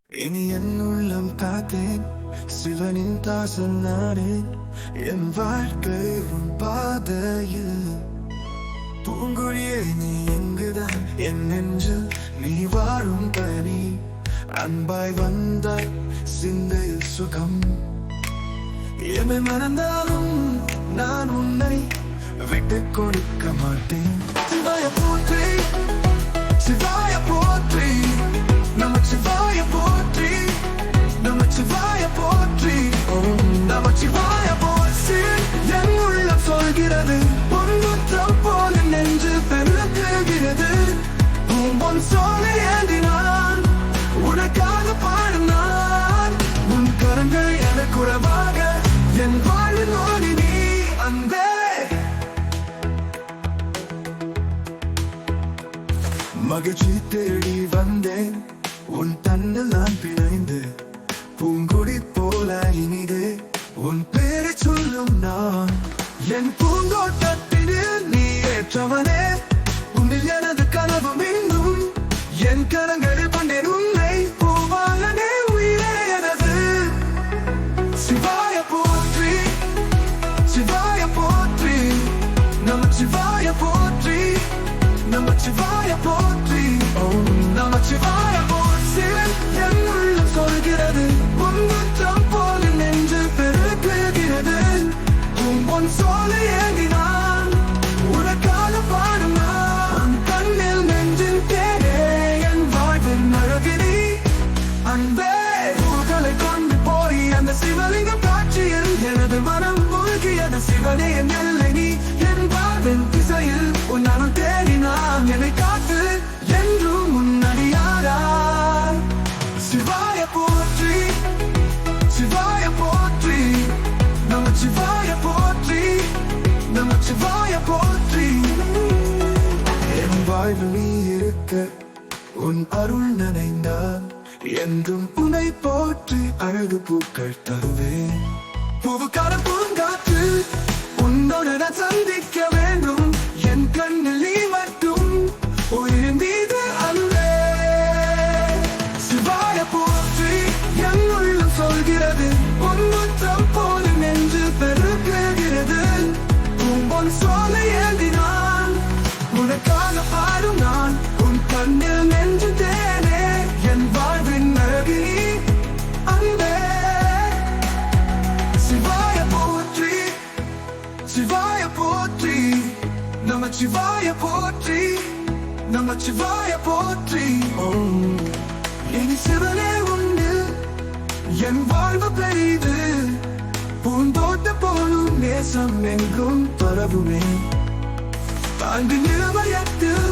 இனி என் உள்ளம் காத்தேன், சிவனின் தாசன் நானேன். என் வாழ்க்கை உன் பாதையில். பூங்குழியே நீ எங்குதான், என் நெஞ்சில் நீ வாழும் கனி. அன்பாய் வந்தாய் சிந்தையில் சுகம். எமை மறந்தாலும் நான் உன்னை விட்டுக் கொடுக்க மாட்டேன். சிவாய போற்றி, சிவாய போற்றி, நமச்சிவாய போற்றி, நமச்சிவாய போற்றி, ஓம் நமச்சிவாய போற்றி. என் உள்ளம் சொல்கிறது, பொன்முத்தம் போல நெஞ்சு பெருகுகிறது. உன் சோலை ஏந்தினான், உனக்காக பாடினான். உன் கரங்கள் எனக்கு உறவாக, என் வாழ்வில் ஓடி நீ அன்பே. மகிழ்ச்சி தேடி வந்தேன், உன் தன்னில் நான் பிணைந்து. பூங்குடி போல இனிதே உன் பேரை சொல்லும் நான். என் பூந்தோட்டத்தில் நீ ஏற்றவனே, உன்னில் எனது கனவு மீண்டும். என் கரங்களில் கொண்டேன் உன்னை, பூவாலனே உயிரே எனது. சிவாய போற்றி, சிவாய போற்றி, நமச்சிவாய போற்றி, நமச்சிவாய போற்றி, ஓம் நமச்சிவாய போற்றி. என் உள்ளம் சொல்கிறது, பொன்முத்தம் போல நெஞ்சு பெருகுகிறது. உன் சோலை ஏந்தினான், உனக்காக பாடினான். கண்ணில் நெஞ்சின் தேனே, என் வாழ்வின் அழகிரி அன்பே. பூக்களை கொண்டு போய் அந்த சிவலிங்கம் காட்சியில் எனது மனம் மூழ்கியது. சிவனே என் எல்லை நீ, என் வாழ்வின் திசையில் உன் அருள் தேடினான். என்னை காத்து என்றும் முன்னடியாராய். சிவாய போற்றி, சிவாய போற்றி, நமச்சிவாய போற்றி, நமச்சிவாய போற்றி. என் வாழ்வில் நீ இருக்க உன் அருள் நனைந்தால், என்றும் உன்னை போற்றி அழகு பூக்கள் தருவேன். பூவுக்கார பூங்காற்று உன்னோடு நான் சந்திக்க வேண்டும். என் கண்ணில் நீ மட்டும் உயிர் மீது அன்பே. சிவாய போற்றி, என் உள்ளம் சொல்கிறது, பொன்முத்தம் போல நெஞ்சு பெருகுகிறது. உன் சோலை ஏந்தினான், உனக்காக பாடும் நான். உன் கண்ணில் நெஞ்சு தேனே, என் வாழ்வின் அழகிரி அன்பே. சிவாய போற்றி, சிவாய போற்றி, நமச்சிவாய போற்றி, நமச்சிவாய போற்றி, ஓம். இனி சிவனே உண்டு, என் வாழ்வு பெரிது. பூந்தோட்ட போலும் நேசம் எங்கும் பரவுமே. தாண்டி நிலவயத்தில்